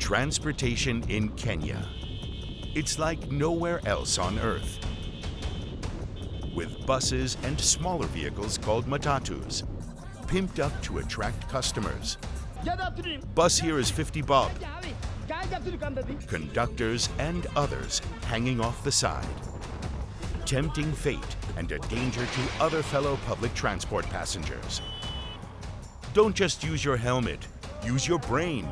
Transportation in Kenya. It's like nowhere else on Earth. With buses and smaller vehicles called matatus, pimped up to attract customers. Bus here is 50 bob. Conductors and others hanging off the side. Tempting fate and a danger to other fellow public transport passengers. Don't just use your helmet, use your brain.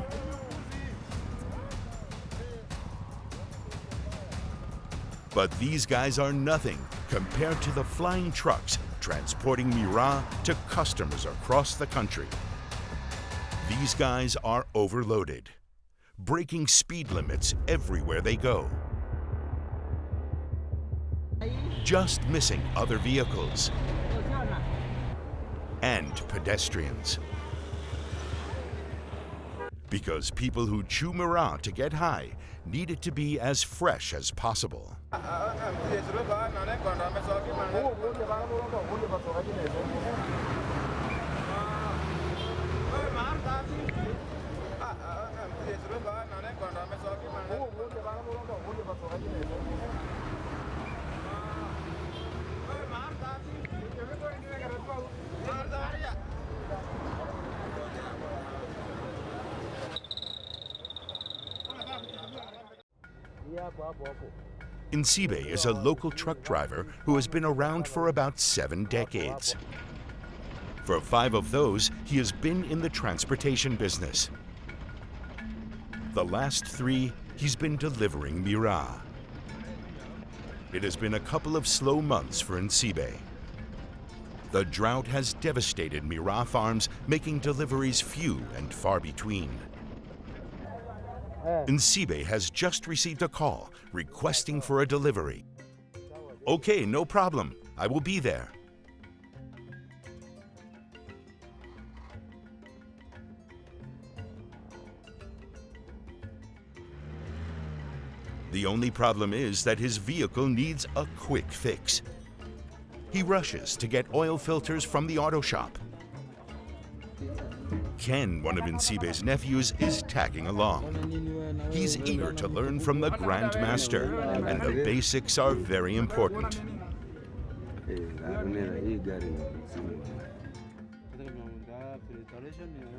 But these guys are nothing compared to the flying trucks transporting Miraa to customers across the country. These guys are overloaded, breaking speed limits everywhere they go, just missing other vehicles and pedestrians. Because people who chew Miraa to get high need it to be as fresh as possible. Nsibe is a local truck driver who has been around for about 7 decades. For 5 of those, he has been in the transportation business. The last 3, he's been delivering Miraa. It has been a couple of slow months for Nsibe. The drought has devastated Miraa farms, making deliveries few and far between. Nsibe has just received a call requesting for a delivery. Okay, no problem. I will be there. The only problem is that his vehicle needs a quick fix. He rushes to get oil filters from the auto shop. Ken, one of Nsibe's nephews, is tagging along. He's eager to learn from the Grand Master, and the basics are very important.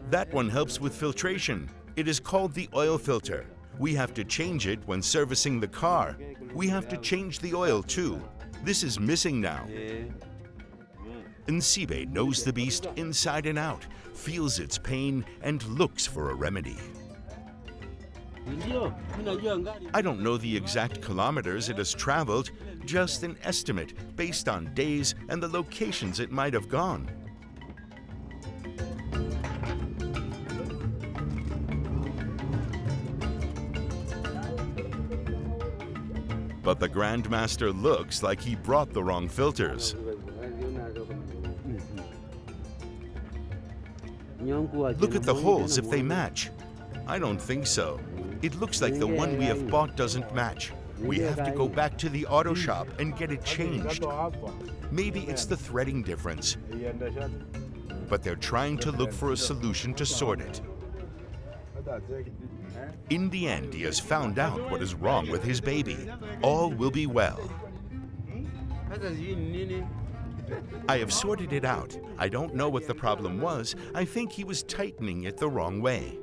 That one helps with filtration. It is called the oil filter. We have to change it when servicing the car. We have to change the oil too. This is missing now. Nsibe knows the beast inside and out, feels its pain, and looks for a remedy. I don't know the exact kilometers it has traveled, just an estimate based on days and the locations it might have gone. But the Grand Master looks like he brought the wrong filters. Look at the holes if they match. I don't think so. It looks like the one we have bought doesn't match. We have to go back to the auto shop and get it changed. Maybe it's the threading difference. But they're trying to look for a solution to sort it. In the end, he has found out what is wrong with his baby. All will be well. I have sorted it out. I don't know what the problem was. I think he was tightening it the wrong way.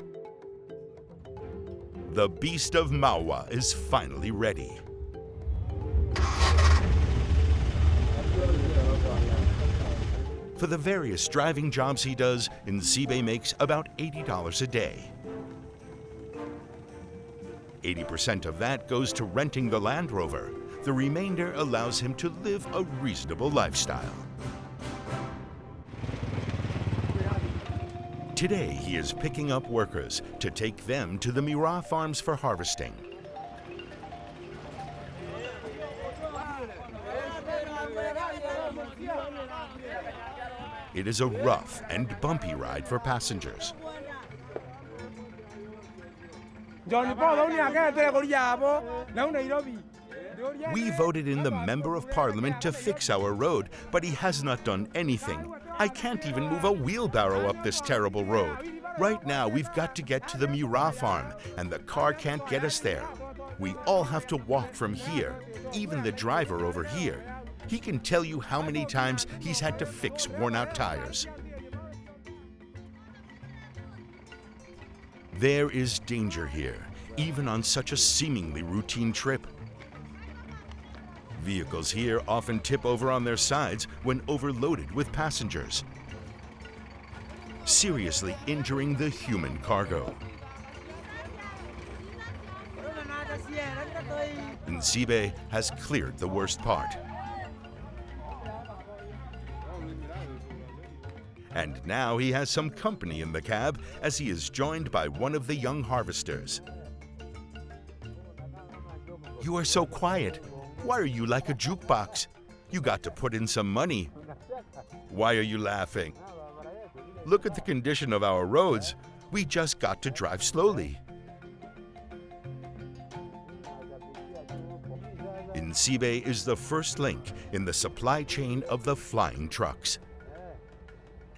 The beast of Mawa is finally ready. For the various driving jobs he does, Nsibe makes about $80 a day. 80% of that goes to renting the Land Rover. The remainder allows him to live a reasonable lifestyle. Today, he is picking up workers to take them to the Miraa farms for harvesting. It is a rough and bumpy ride for passengers. We voted in the Member of Parliament to fix our road, but he has not done anything. I can't even move a wheelbarrow up this terrible road. Right now, we've got to get to the Miraa farm, and the car can't get us there. We all have to walk from here, even the driver over here. He can tell you how many times he's had to fix worn-out tires. There is danger here, even on such a seemingly routine trip. Vehicles here often tip over on their sides when overloaded with passengers, seriously injuring the human cargo. Nsibe has cleared the worst part. And now he has some company in the cab as he is joined by one of the young harvesters. You are so quiet. Why are you like a jukebox? You got to put in some money. Why are you laughing? Look at the condition of our roads. We just got to drive slowly. Nsibe is the first link in the supply chain of the flying trucks.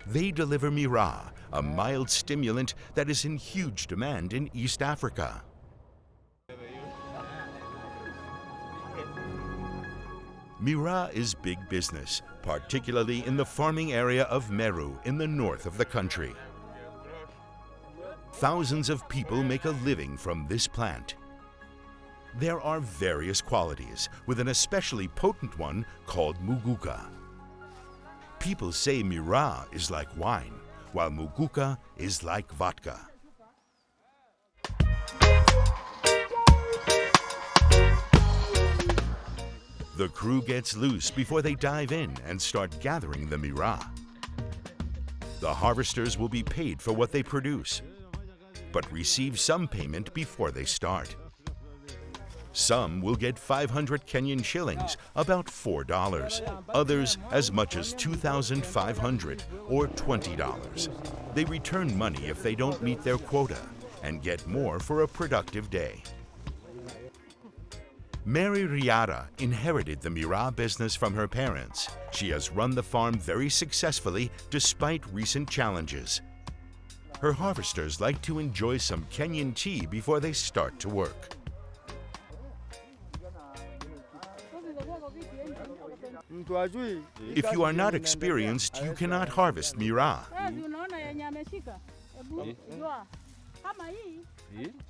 They deliver Miraa, a mild stimulant that is in huge demand in East Africa. Miraa is big business, particularly in the farming area of Meru in the north of the country. Thousands of people make a living from this plant. There are various qualities, with an especially potent one called muguka. People say Miraa is like wine, while muguka is like vodka. The crew gets loose before they dive in and start gathering the Miraa. The harvesters will be paid for what they produce, but receive some payment before they start. Some will get 500 Kenyan shillings, about $4. Others as much as 2,500 or $20. They return money if they don't meet their quota and get more for a productive day. Mary Riara inherited the Miraa business from her parents. She has run the farm very successfully despite recent challenges. Her harvesters like to enjoy some Kenyan tea before they start to work. If you are not experienced, you cannot harvest Miraa.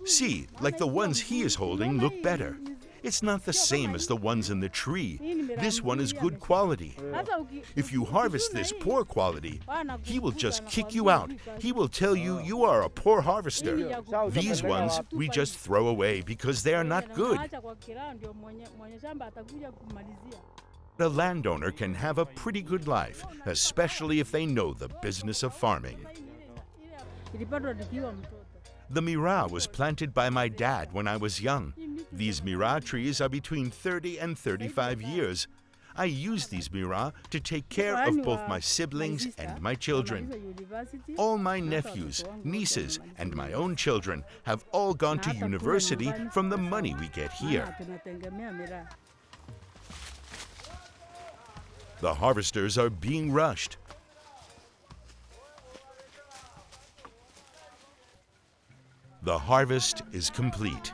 See, like the ones he is holding look better. It's not the same as the ones in the tree. This one is good quality. If you harvest this poor quality, he will just kick you out. He will tell you you are a poor harvester. These ones we just throw away because they are not good. The landowner can have a pretty good life, especially if they know the business of farming. The Miraa was planted by my dad when I was young. These Miraa trees are between 30 and 35 years. I use these Miraa to take care of both my siblings and my children. All my nephews, nieces, and my own children have all gone to university from the money we get here. The harvesters are being rushed. The harvest is complete.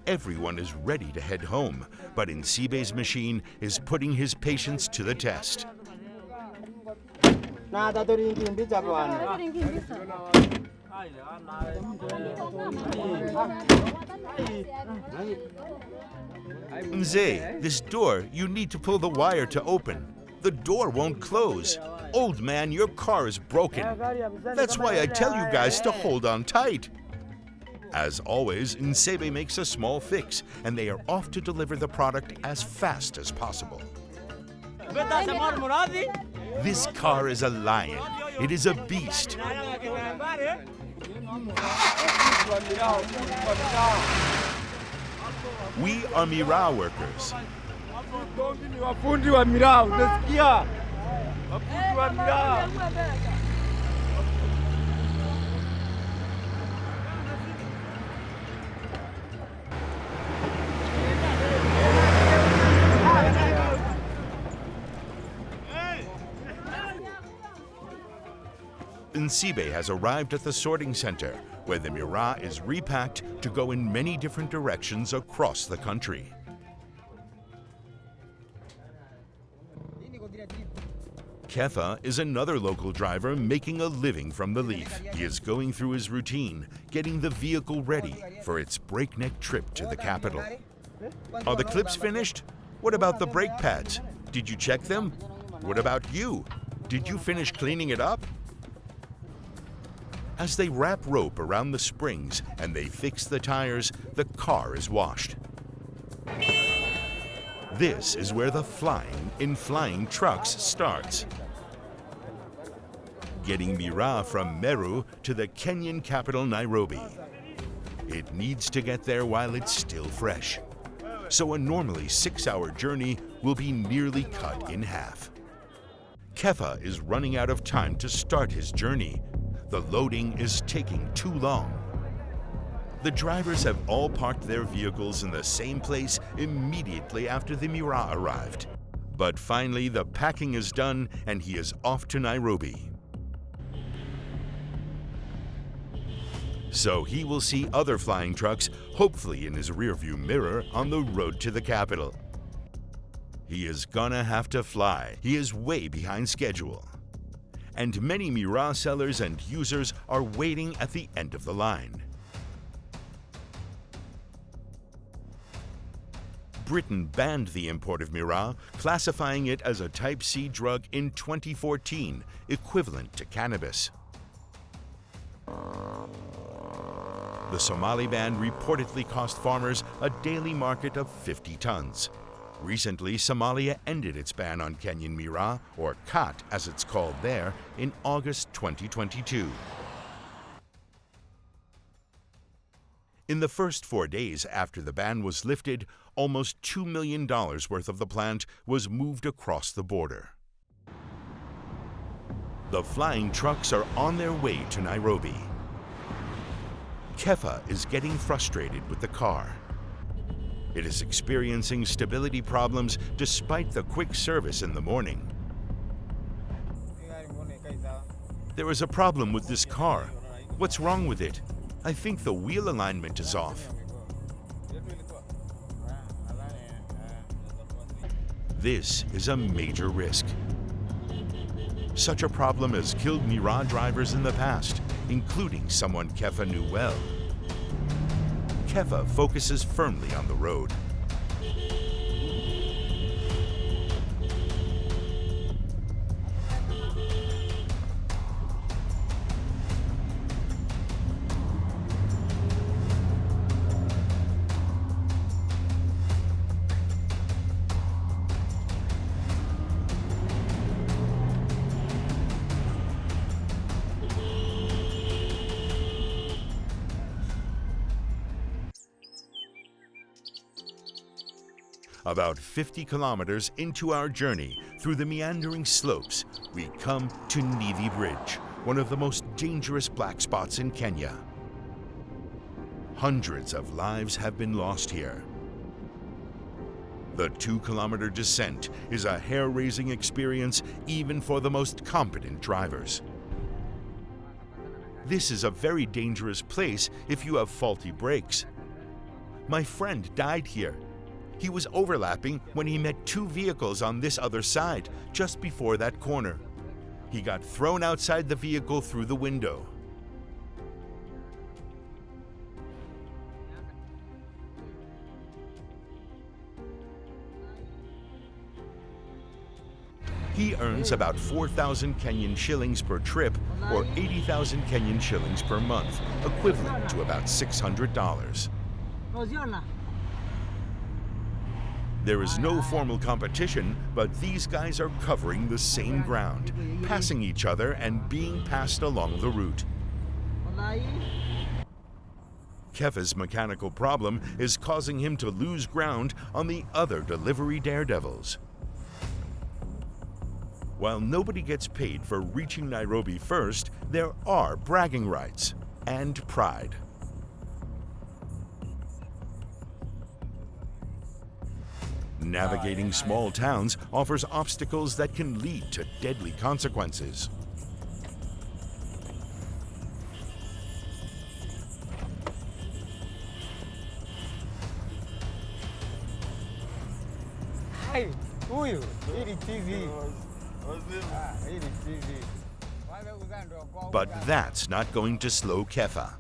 Everyone is ready to head home, but Nsibe's machine is putting his patience to the test. Mzee, this door, you need to pull the wire to open. The door won't close. Old man, your car is broken. That's why I tell you guys to hold on tight. As always, Nsibe makes a small fix, and they are off to deliver the product as fast as possible. This car is a lion. It is a beast. We are Miraa workers. Nsibe has arrived at the sorting center, where the Miraa is repacked to go in many different directions across the country. Kefa is another local driver making a living from the leaf. He is going through his routine, getting the vehicle ready for its breakneck trip to the capital. Are the clips finished? What about the brake pads? Did you check them? What about you? Did you finish cleaning it up? As they wrap rope around the springs and they fix the tires, the car is washed. This is where the flying in flying trucks starts. Getting Miraa from Meru to the Kenyan capital Nairobi. It needs to get there while it's still fresh. So a normally 6-hour journey will be nearly cut in half. Kefa is running out of time to start his journey. The loading is taking too long. The drivers have all parked their vehicles in the same place immediately after the Miraa arrived. But finally, the packing is done and he is off to Nairobi. So he will see other flying trucks, hopefully in his rearview mirror, on the road to the capital. He is gonna have to fly. He is way behind schedule. And many Miraa sellers and users are waiting at the end of the line. Britain banned the import of Miraa, classifying it as a Type C drug in 2014, equivalent to cannabis. The Somali ban reportedly cost farmers a daily market of 50 tons. Recently, Somalia ended its ban on Kenyan Miraa, or khat as it's called there, in August 2022. In the first 4 days after the ban was lifted, almost $2 million worth of the plant was moved across the border. The flying trucks are on their way to Nairobi. Kefa is getting frustrated with the car. It is experiencing stability problems despite the quick service in the morning. There is a problem with this car. What's wrong with it? I think the wheel alignment is off. This is a major risk. Such a problem has killed Miraa drivers in the past, including someone Kefa knew well. Kefa focuses firmly on the road. About 50 kilometers into our journey through the meandering slopes, we come to Nithi Bridge, one of the most dangerous black spots in Kenya. Hundreds of lives have been lost here. The 2-kilometer descent is a hair-raising experience even for the most competent drivers. This is a very dangerous place if you have faulty brakes. My friend died here. He was overlapping when he met 2 vehicles on this other side, just before that corner. He got thrown outside the vehicle through the window. He earns about 4,000 Kenyan shillings per trip, or 80,000 Kenyan shillings per month, equivalent to about $600. There is no formal competition, but these guys are covering the same ground, passing each other and being passed along the route. Kefa's mechanical problem is causing him to lose ground on the other delivery daredevils. While nobody gets paid for reaching Nairobi first, there are bragging rights and pride. Navigating small towns offers obstacles that can lead to deadly consequences. But that's not going to slow Kefa.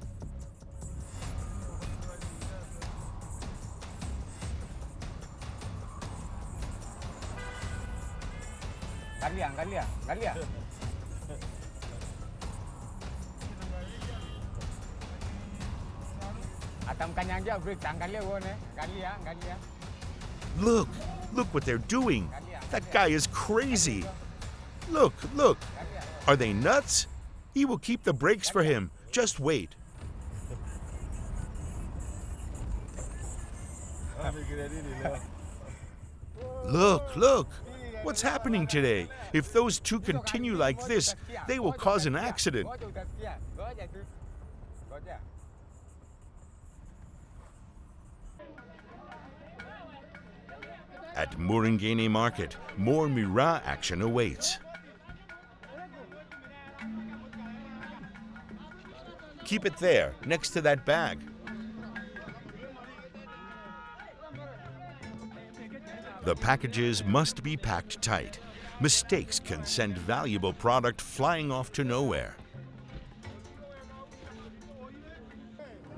Look what they're doing. That guy is crazy. Look. Are they nuts? He will keep the brakes for him. Just wait. Look. What's happening today? If those two continue like this, they will cause an accident. At Murangene Market, more Miraa action awaits. Keep it there, next to that bag. The packages must be packed tight. Mistakes can send valuable product flying off to nowhere.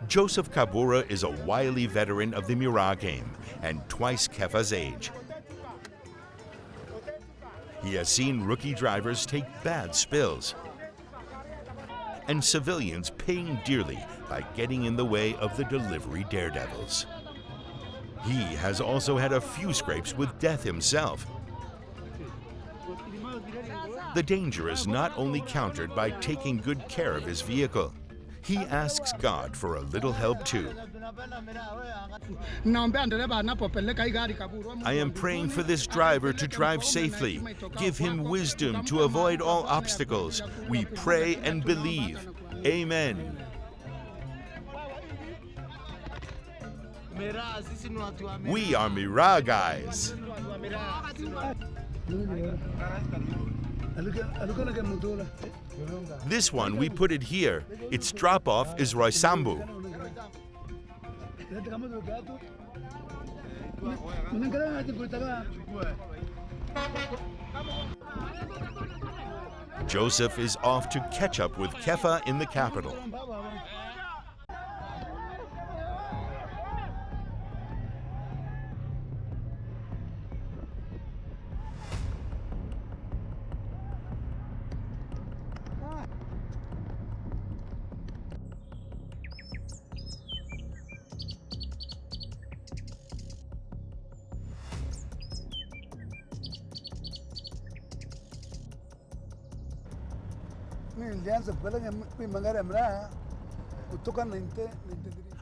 Joseph Kabura is a wily veteran of the Miraa game and twice Kefa's age. He has seen rookie drivers take bad spills and civilians paying dearly by getting in the way of the delivery daredevils. He has also had a few scrapes with death himself. The danger is not only countered by taking good care of his vehicle. He asks God for a little help too. I am praying for this driver to drive safely. Give him wisdom to avoid all obstacles. We pray and believe. Amen. We are Miraa guys. This one, we put it here. Its drop-off is Roysambu. Joseph is off to catch up with Kefa in the capital.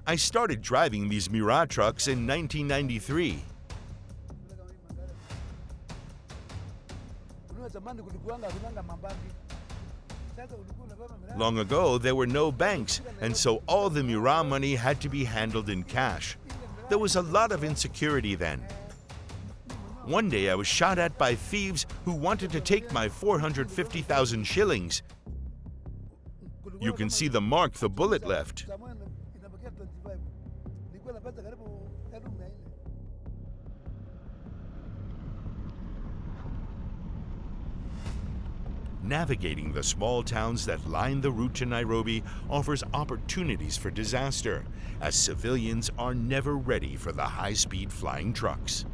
I started driving these Miraa trucks in 1993. Long ago, there were no banks, and so all the Miraa money had to be handled in cash. There was a lot of insecurity then. One day I was shot at by thieves who wanted to take my 450,000 shillings. You can see the mark the bullet left. Navigating the small towns that line the route to Nairobi offers opportunities for disaster, as civilians are never ready for the high-speed flying trucks.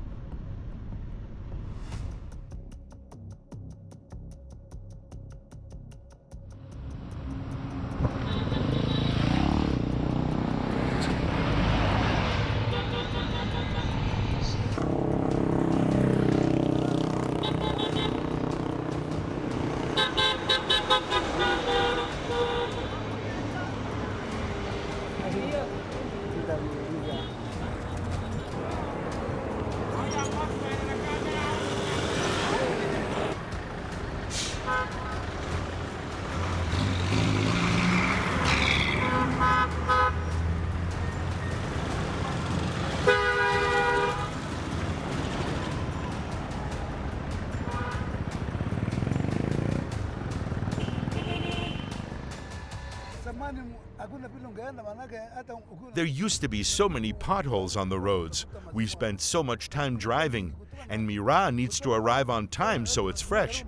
There used to be so many potholes on the roads. We spent so much time driving, and Miraa needs to arrive on time so it's fresh.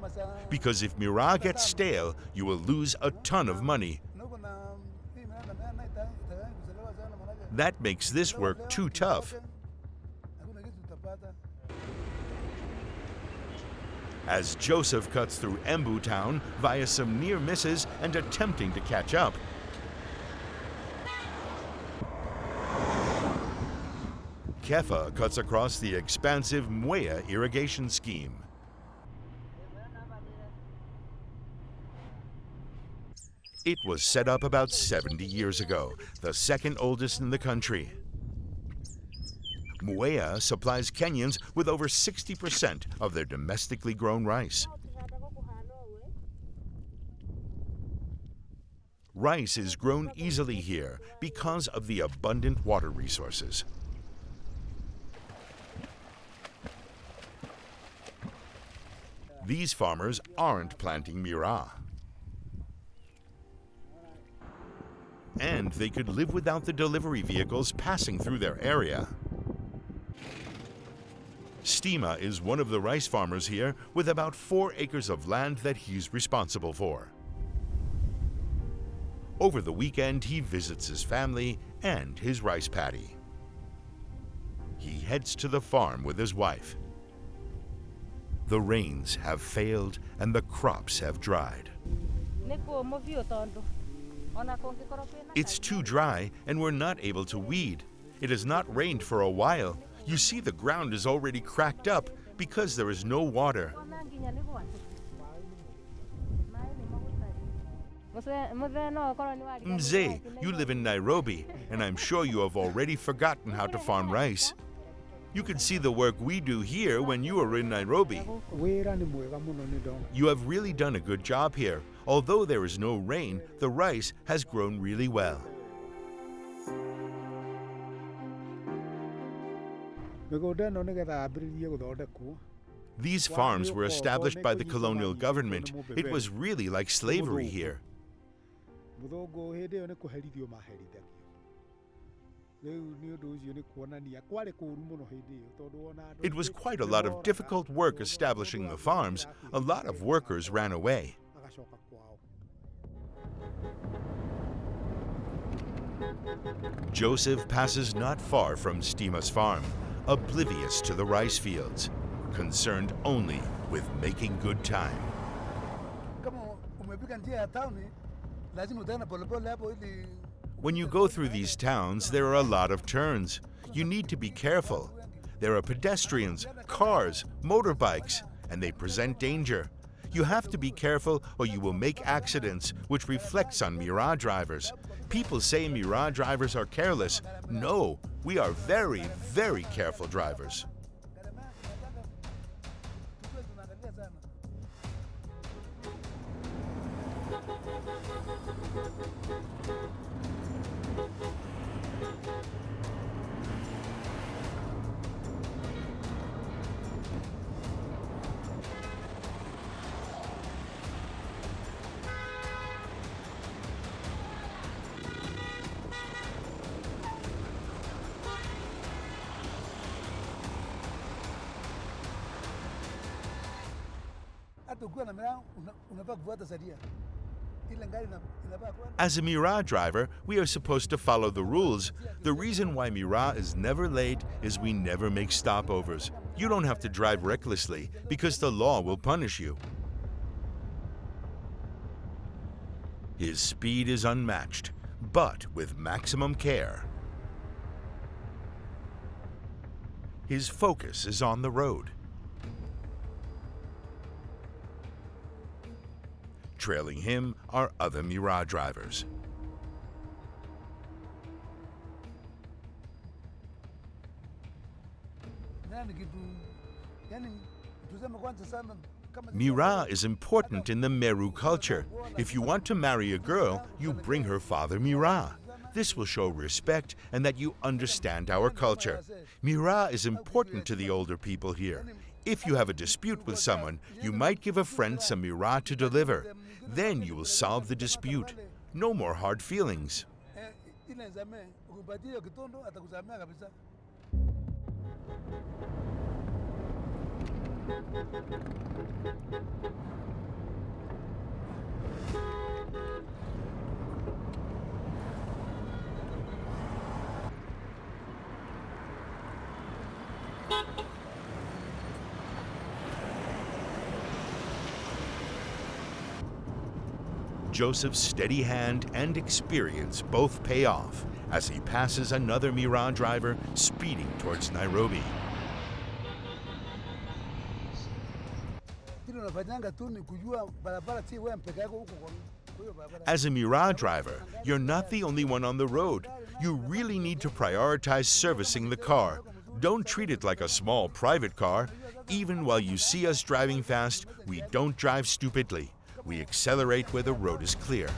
Because if Miraa gets stale, you will lose a ton of money. That makes this work too tough. As Joseph cuts through Embu town via some near misses and attempting to catch up. Kefa cuts across the expansive Mwea irrigation scheme. It was set up about 70 years ago, the second oldest in the country. Mwea supplies Kenyans with over 60% of their domestically grown rice. Rice is grown easily here because of the abundant water resources. These farmers aren't planting Miraa. And they could live without the delivery vehicles passing through their area. Stima is one of the rice farmers here with about 4 acres of land that he's responsible for. Over the weekend, he visits his family and his rice paddy. He heads to the farm with his wife. The rains have failed and the crops have dried. It's too dry and we're not able to weed. It has not rained for a while. You see the ground is already cracked up because there is no water. Mzee, you live in Nairobi, and I'm sure you have already forgotten how to farm rice. You could see the work we do here when you were in Nairobi. You have really done a good job here. Although there is no rain, the rice has grown really well. These farms were established by the colonial government. It was really like slavery here. It was quite a lot of difficult work establishing the farms. A lot of workers ran away. Joseph passes not far from Stima's farm, oblivious to the rice fields, concerned only with making good time. When you go through these towns, there are a lot of turns. You need to be careful. There are pedestrians, cars, motorbikes, and they present danger. You have to be careful or you will make accidents, which reflects on Miraa drivers. People say Miraa drivers are careless. No, we are very, very careful drivers. As a Miraa driver, we are supposed to follow the rules. The reason why Miraa is never late is we never make stopovers. You don't have to drive recklessly because the law will punish you. His speed is unmatched, but with maximum care. His focus is on the road. Trailing him are other Miraa drivers. Miraa is important in the Meru culture. If you want to marry a girl, you bring her father Miraa. This will show respect and that you understand our culture. Miraa is important to the older people here. If you have a dispute with someone, you might give a friend some Miraa to deliver. Then you will solve the dispute. No more hard feelings. Joseph's steady hand and experience both pay off as he passes another Miraa driver speeding towards Nairobi. As a Miraa driver, you're not the only one on the road. You really need to prioritize servicing the car. Don't treat it like a small private car. Even while you see us driving fast, we don't drive stupidly. We accelerate where the road is clear.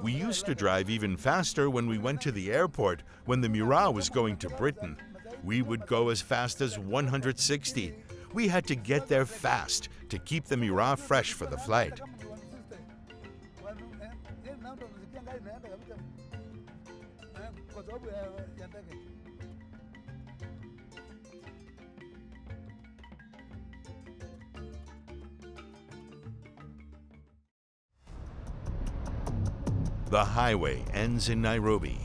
We used to drive even faster when we went to the airport when the Miraa was going to Britain. We would go as fast as 160. We had to get there fast to keep the Miraa fresh for the flight. The highway ends in Nairobi.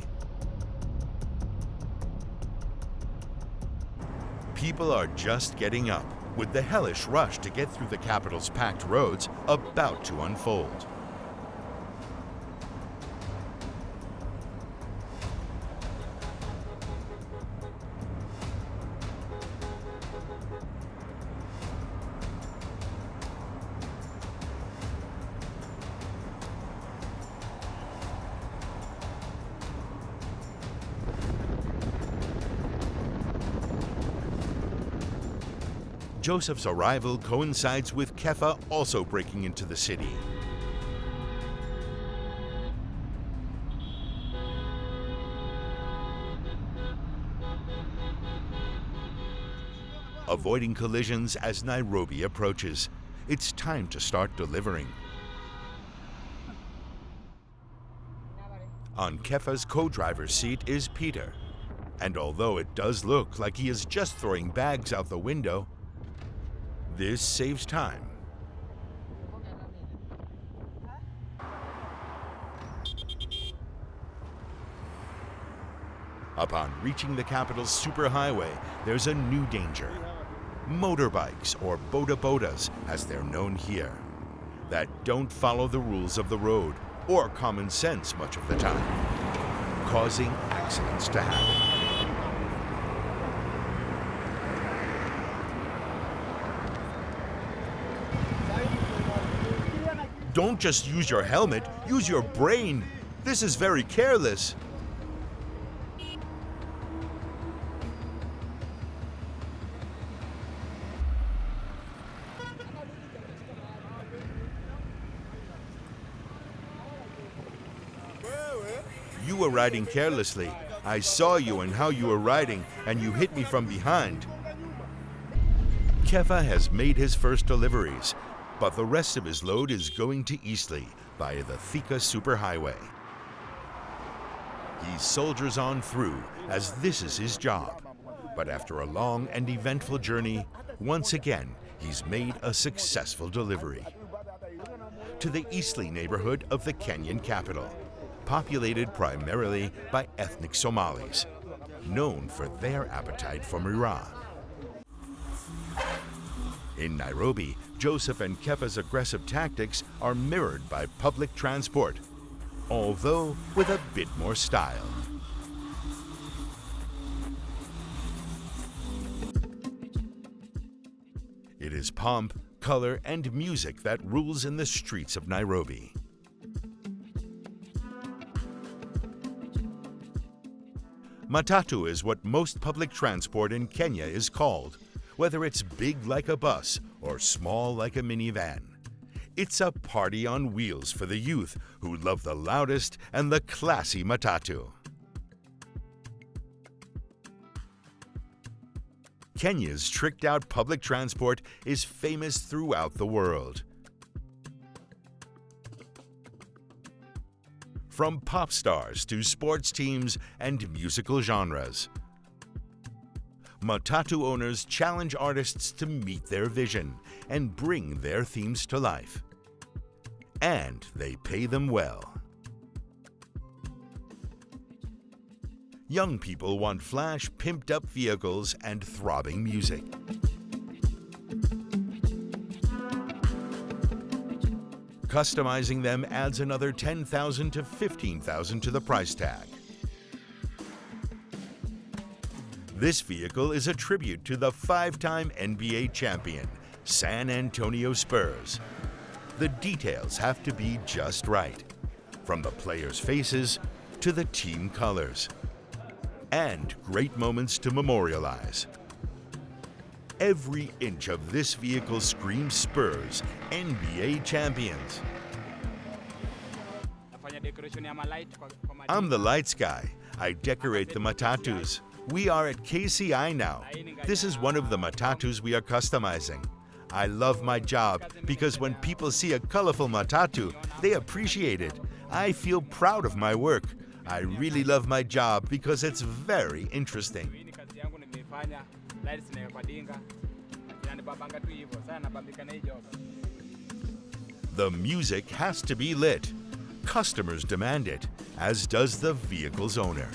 People are just getting up, with the hellish rush to get through the capital's packed roads about to unfold. Joseph's arrival coincides with Kefa also breaking into the city. Avoiding collisions as Nairobi approaches, it's time to start delivering. On Kefa's co-driver's seat is Peter, and although it does look like he is just throwing bags out the window, this saves time. Upon reaching the capital's superhighway, there's a new danger. Motorbikes, or boda-bodas, as they're known here, that don't follow the rules of the road or common sense much of the time, causing accidents to happen. Don't just use your helmet, use your brain. This is very careless. You were riding carelessly. I saw you and how you were riding, and you hit me from behind. Kefa has made his first deliveries, but the rest of his load is going to Eastleigh via the Thika Superhighway. He soldiers on through, as this is his job. But after a long and eventful journey, once again, he's made a successful delivery to the Eastleigh neighborhood of the Kenyan capital, populated primarily by ethnic Somalis, known for their appetite for Miraa. In Nairobi, Joseph and Kefa's aggressive tactics are mirrored by public transport. although with a bit more style. It is pomp, color, and music that rules in the streets of Nairobi. Matatu is what most public transport in Kenya is called, whether it's big like a bus or small like a minivan. It's a party on wheels for the youth who love the loudest and the classy matatu. Kenya's tricked-out public transport is famous throughout the world. From pop stars to sports teams and musical genres, matatu owners challenge artists to meet their vision and bring their themes to life. And they pay them well. Young people want flash, pimped-up vehicles and throbbing music. Customizing them adds another $10,000 to $15,000 to the price tag. This vehicle is a tribute to the 5-time NBA champion, San Antonio Spurs. The details have to be just right, from the players' faces to the team colors. And great moments to memorialize. Every inch of this vehicle screams Spurs, NBA champions. I'm the lights guy. I decorate the matatus. We are at KCI now. This is one of the matatus we are customizing. I love my job because when people see a colorful matatu, they appreciate it. I feel proud of my work. I really love my job because it's very interesting. The music has to be lit. Customers demand it, as does the vehicle's owner.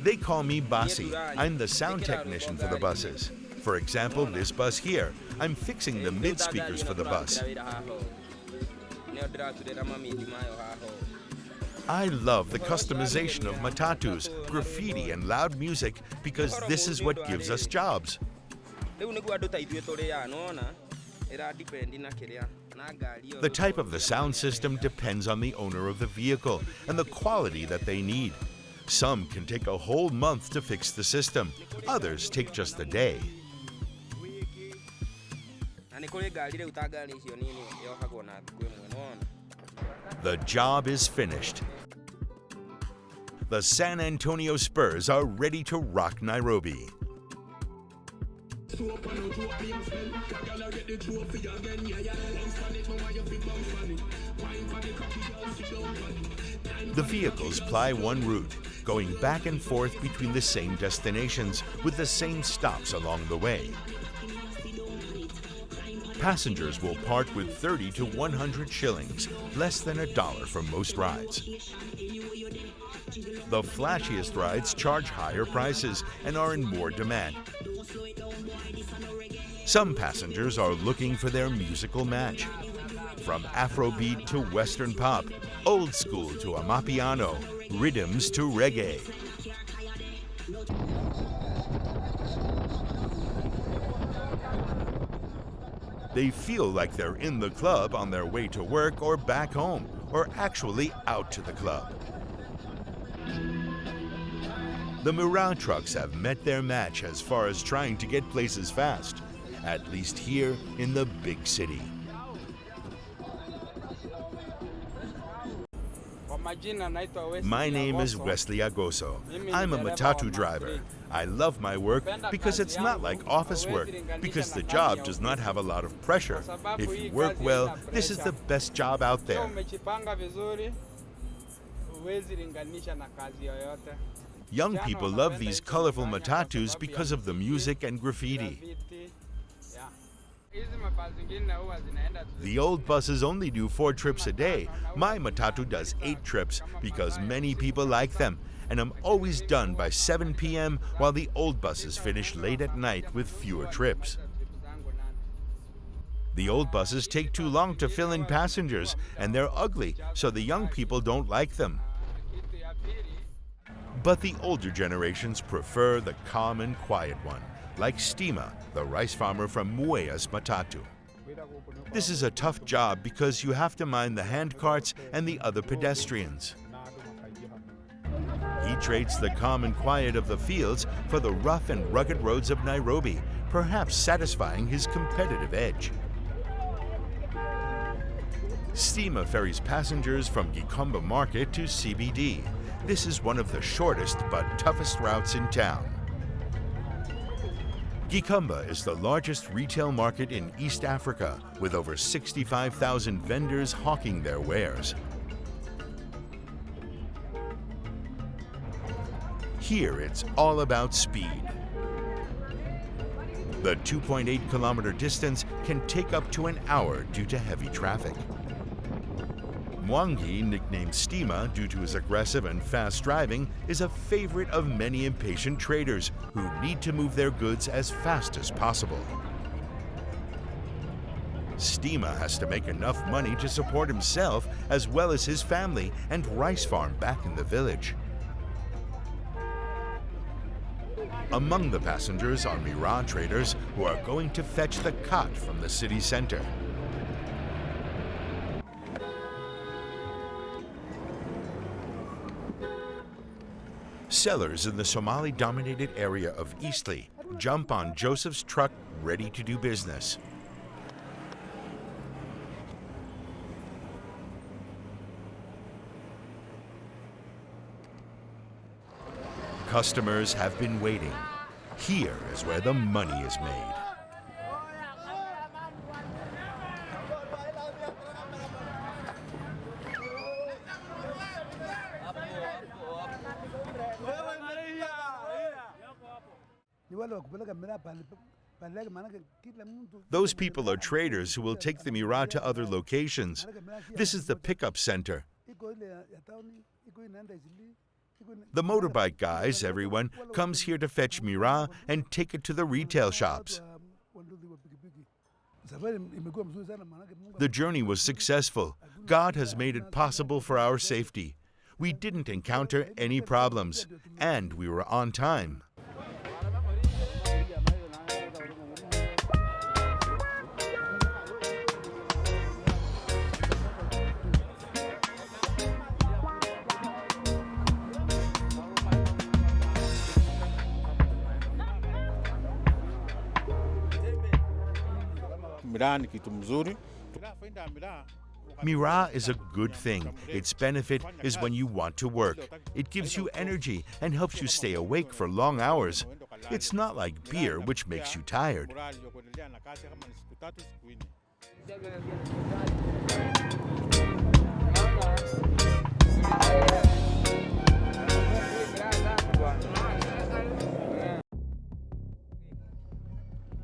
They call me Bossy. I'm the sound technician for the buses. For example, this bus here. I'm fixing the mid speakers for the bus. I love the customization of matatus, graffiti, and loud music because this is what gives us jobs. The type of the sound system depends on the owner of the vehicle and the quality that they need. Some can take a whole month to fix the system. Others take just a day. The job is finished. The San Antonio Spurs are ready to rock Nairobi. The vehicles ply one route, going back and forth between the same destinations with the same stops along the way. Passengers will part with 30 to 100 shillings, less than $1 for most rides. The flashiest rides charge higher prices and are in more demand. Some passengers are looking for their musical match. From Afrobeat to Western pop, old school to Amapiano, rhythms to reggae. They feel like they're in the club on their way to work or back home, or actually out to the club. The Miraa trucks have met their match as far as trying to get places fast, at least here in the big city. My name is Wesley Agoso. I'm a matatu driver. I love my work because it's not like office work, because the job does not have a lot of pressure. If you work well, this is the best job out there. Young people love these colorful matatus because of the music and graffiti. The old buses only do 4 trips a day. My matatu does 8 trips because many people like them, and I'm always done by 7 p.m. while the old buses finish late at night with fewer trips. The old buses take too long to fill in passengers, and they're ugly, so the young people don't like them. But the older generations prefer the calm and quiet one, like Stima, the rice farmer from Muea's Matatu. This is a tough job because you have to mind the hand carts and the other pedestrians. He trades the calm and quiet of the fields for the rough and rugged roads of Nairobi, perhaps satisfying his competitive edge. Stima ferries passengers from Gikomba Market to CBD. This is one of the shortest but toughest routes in town. Gikomba is the largest retail market in East Africa, with over 65,000 vendors hawking their wares. Here it's all about speed. The 2.8-kilometer distance can take up to an hour due to heavy traffic. Mwangi, nicknamed Stima due to his aggressive and fast driving, is a favorite of many impatient traders who need to move their goods as fast as possible. Stima has to make enough money to support himself as well as his family and rice farm back in the village. Among the passengers are Miraa traders who are going to fetch the khat from the city center. Sellers in the Somali-dominated area of Eastleigh jump on Joseph's truck ready to do business. Customers have been waiting. Here is where the money is made. Those people are traders who will take the Miraa to other locations. This is the pickup center. The motorbike guys, everyone, comes here to fetch Miraa and take it to the retail shops. The journey was successful. God has made it possible for our safety. We didn't encounter any problems, and we were on time. Miraa is a good thing. Its benefit is when you want to work. It gives you energy and helps you stay awake for long hours. It's not like beer, which makes you tired.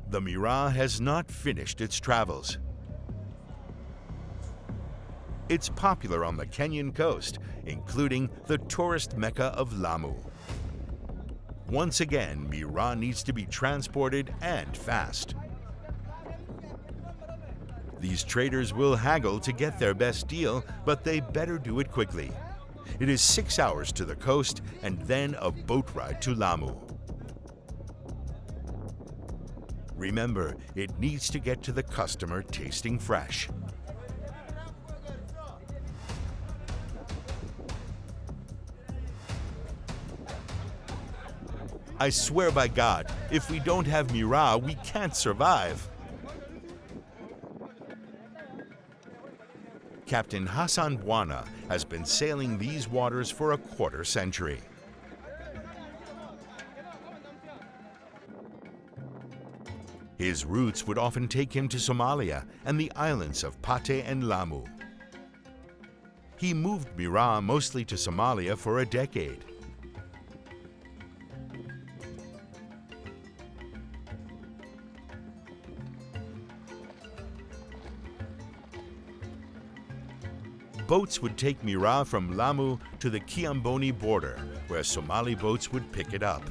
The Miraa has not finished its travels. It's popular on the Kenyan coast, including the tourist mecca of Lamu. Once again, Miraa needs to be transported and fast. These traders will haggle to get their best deal, but they better do it quickly. It is 6 hours to the coast and then a boat ride to Lamu. Remember, it needs to get to the customer tasting fresh. I swear by God, if we don't have Miraa, we can't survive. Captain Hassan Bwana has been sailing these waters for a quarter century. His routes would often take him to Somalia and the islands of Pate and Lamu. He moved Miraa mostly to Somalia for a decade. Boats would take Miraa from Lamu to the Kiamboni border, where Somali boats would pick it up.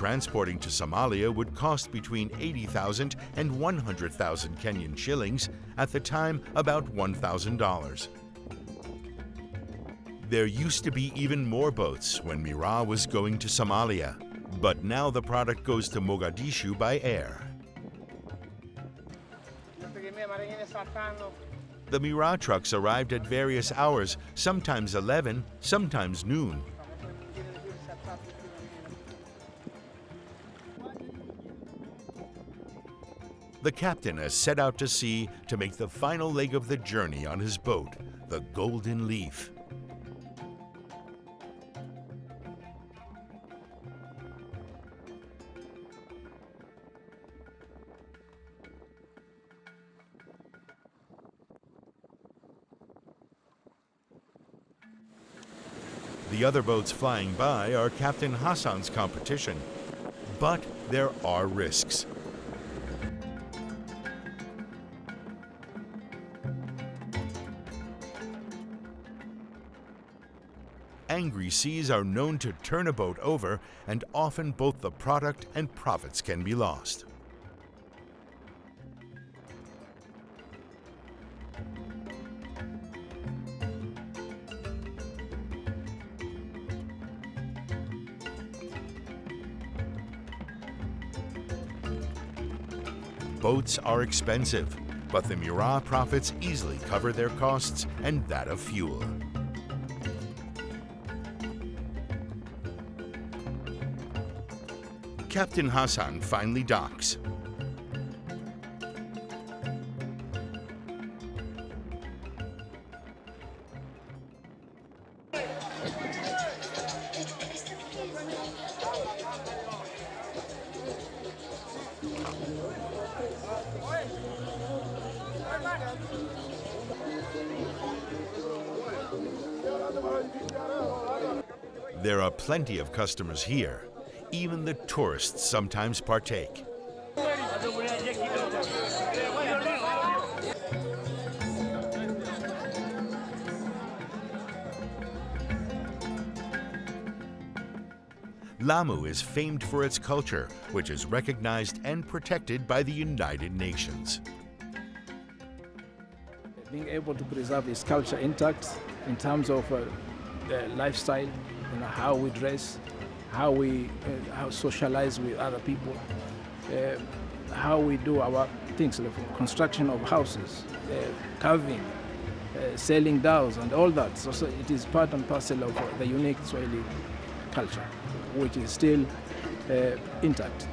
transporting to Somalia would cost between 80,000 and 100,000 Kenyan shillings, at the time about $1,000. There used to be even more boats when Miraa was going to Somalia, but now the product goes to Mogadishu by air. The Miraa trucks arrived at various hours, sometimes 11, sometimes noon. The captain has set out to sea to make the final leg of the journey on his boat, the Golden Leaf. The other boats flying by are Captain Hassan's competition, but there are risks. Angry seas are known to turn a boat over, and often both the product and profits can be lost. Boats are expensive, but the Miraa profits easily cover their costs and that of fuel. Captain Hassan finally docks. There are plenty of customers here. Even the tourists sometimes partake. Lamu is famed for its culture, which is recognized and protected by the United Nations. Being able to preserve its culture intact in terms of the lifestyle, how we dress, how we socialize with other people, how we do our things, like construction of houses, carving, selling dhows and all that. So it is part and parcel of the unique Swahili culture, which is still intact.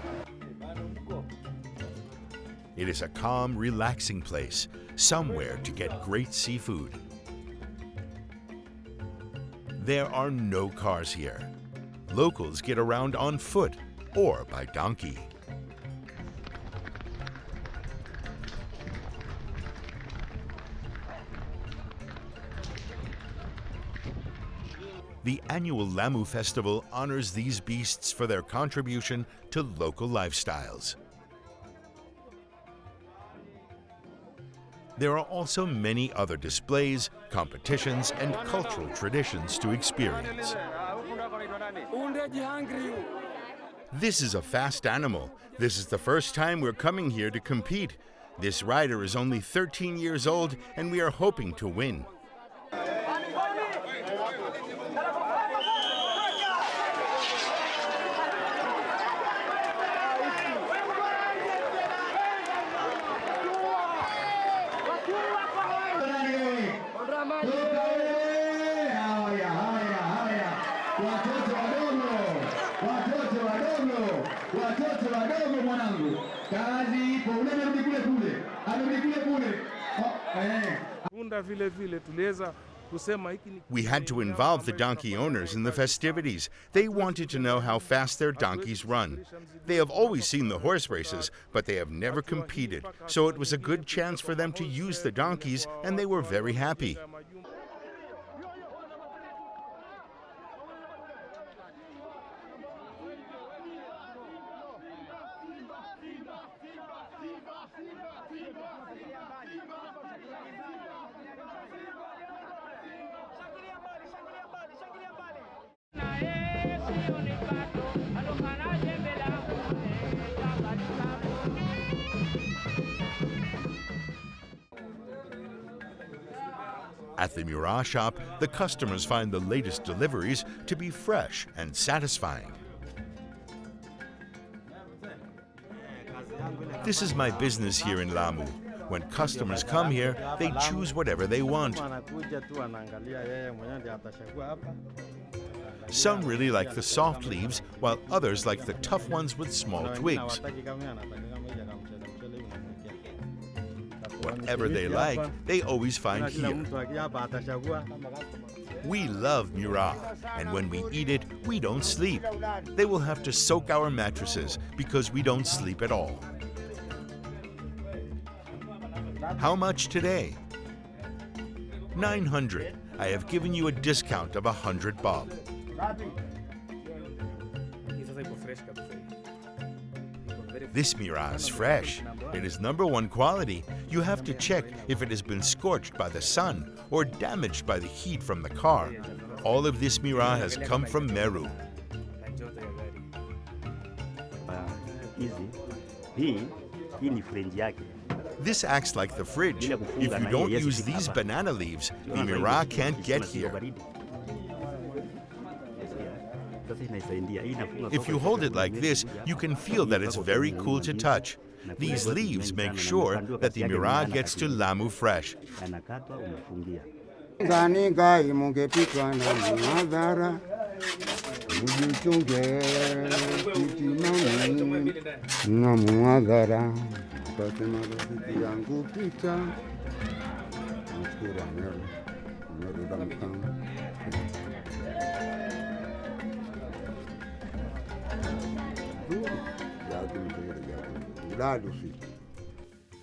It is a calm, relaxing place, somewhere to get great seafood. There are no cars here. Locals get around on foot or by donkey. The annual Lamu festival honors these beasts for their contribution to local lifestyles. There are also many other displays, competitions, and cultural traditions to experience. This is a fast animal. This is the first time we're coming here to compete. This rider is only 13 years old, and we are hoping to win. We had to involve the donkey owners in the festivities. They wanted to know how fast their donkeys run. They have always seen the horse races, but they have never competed, so it was a good chance for them to use the donkeys, and they were very happy. At the Miraa shop, the customers find the latest deliveries to be fresh and satisfying. This is my business here in Lamu. When customers come here, they choose whatever they want. Some really like the soft leaves, while others like the tough ones with small twigs. Whatever they like, they always find here. We love Miraa, and when we eat it, we don't sleep. They will have to soak our mattresses because we don't sleep at all. How much today? 900. I have given you a discount of 100 bob. This Miraa is fresh. It is #1 quality. You have to check if it has been scorched by the sun or damaged by the heat from the car. All of this Miraa has come from Meru. This acts like the fridge. If you don't use these banana leaves, the Miraa can't get here. If you hold it like this, you can feel that it's very cool to touch. These leaves make sure that the Miraa gets to Lamu fresh.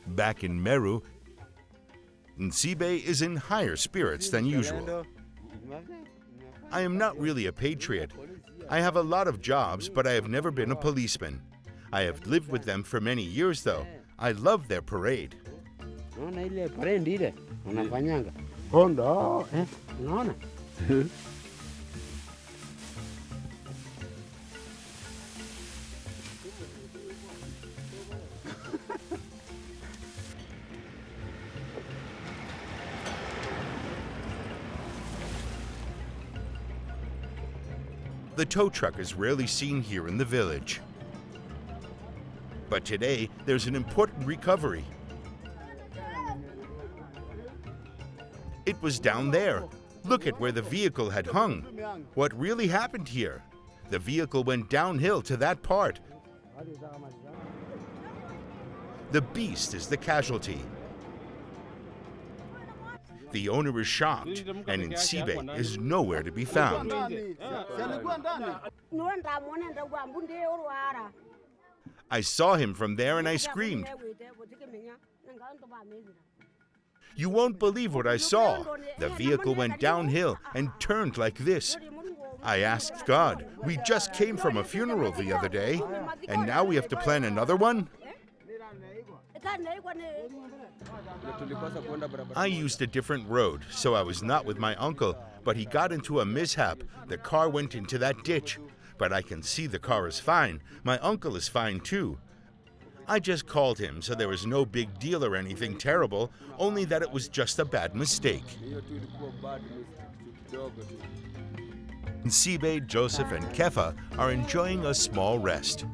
Back in Meru, Nsibe is in higher spirits than usual. I am not really a patriot. I have a lot of jobs, but I have never been a policeman. I have lived with them for many years, though. I love their parade. The tow truck is rarely seen here in the village. But today, there's an important recovery. It was down there. Look at where the vehicle had hung. What really happened here? The vehicle went downhill to that part. The beast is the casualty. The owner is shocked, and Nsibe is nowhere to be found. I saw him from there and I screamed. You won't believe what I saw. The vehicle went downhill and turned like this. I asked God, we just came from a funeral the other day, and now we have to plan another one? I used a different road, so I was not with my uncle, but he got into a mishap. The car went into that ditch. But I can see the car is fine. My uncle is fine too. I just called him, so there was no big deal or anything terrible, only that it was just a bad mistake. Nsibe, Joseph, and Kefa are enjoying a small rest.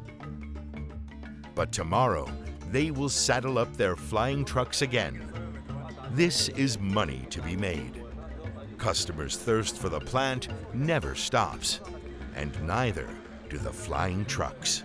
But tomorrow, they will saddle up their flying trucks again. This is money to be made. Customers' thirst for the plant never stops, and neither do the flying trucks.